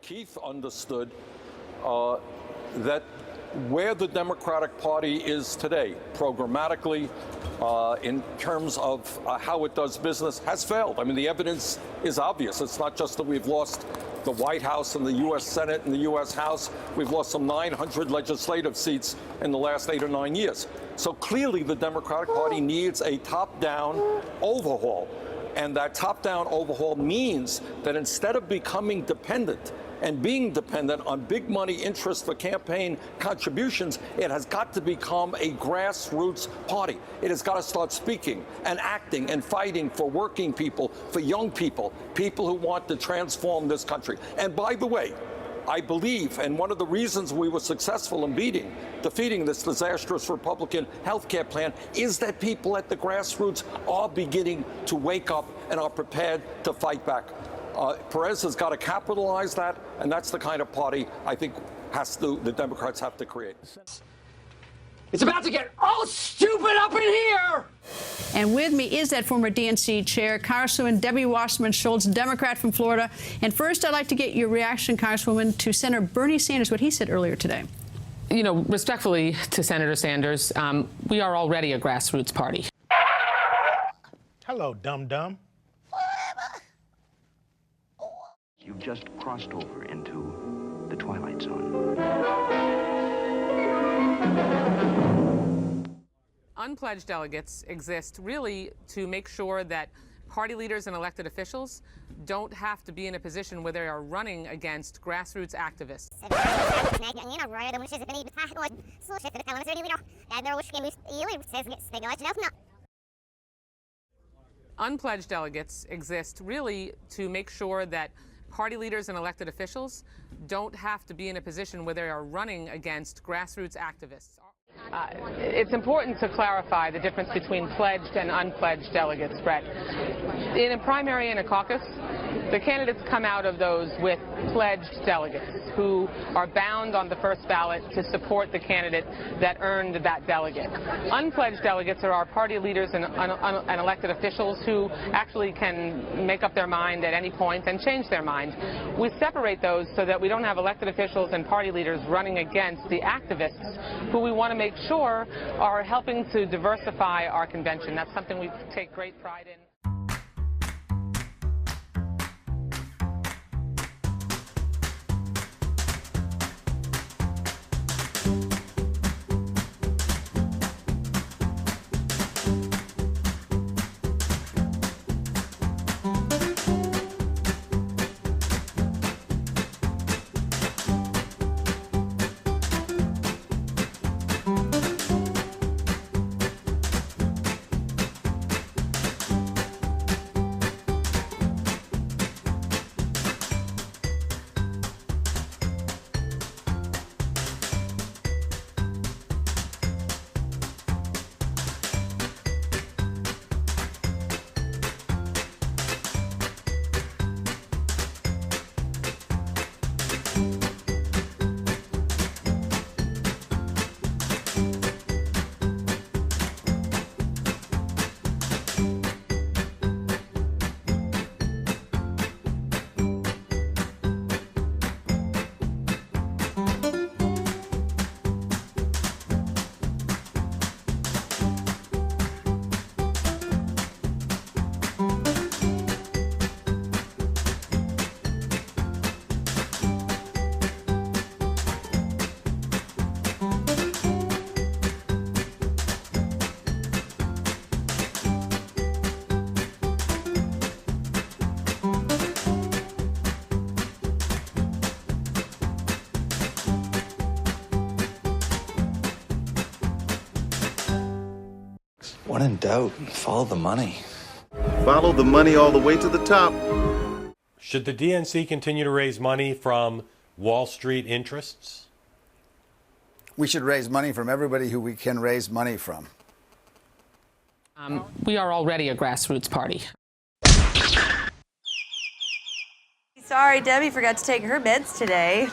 Keith understood that where the Democratic Party is today, programmatically, in terms of how it does business, has failed. I mean, the evidence is obvious. It's not just that we've lost the White House and the U.S. Senate and the U.S. House. We've lost some 900 legislative seats in the last 8 or 9 years. So clearly the Democratic Party needs a top-down overhaul. And that top-down overhaul means that instead of becoming dependent and being dependent on big money interest for campaign contributions, it has got to become a grassroots party. It has got to start speaking and acting and fighting for working people, for young people, people who want to transform this country. And by the way, I believe, and one of the reasons we were successful in defeating this disastrous Republican health care plan is that people at the grassroots are beginning to wake up and are prepared to fight back. Perez has got to capitalize that, and that's the kind of party I think the Democrats have to create. It's about to get all stupid up in here! And with me is that former DNC chair, Congresswoman Debbie Wasserman Shultz, Democrat from Florida. And first, I'd like to get your reaction, Congresswoman, to Senator Bernie Sanders, what he said earlier today. You know, respectfully to Senator Sanders, we are already a grassroots party. Hello, dum-dum. You've just crossed over into the Twilight Zone. Unpledged delegates exist really to make sure that party leaders and elected officials don't have to be in a position where they are running against grassroots activists. Unpledged delegates exist really to make sure that party leaders and elected officials don't have to be in a position where they are running against grassroots activists. It's important to clarify the difference between pledged and unpledged delegates, Brett. In a primary and a caucus, the candidates come out of those with pledged delegates who are bound on the first ballot to support the candidate that earned that delegate. Unpledged delegates are our party leaders and elected officials who actually can make up their mind at any point and change their mind. We separate those so that we don't have elected officials and party leaders running against the activists who we want to make sure are helping to diversify our convention. That's something we take great pride in. When in doubt, follow the money. Follow the money all the way to the top. Should the DNC continue to raise money from Wall Street interests? We should raise money from everybody who we can raise money from. We are already a grassroots party. Sorry, Debbie forgot to take her meds today.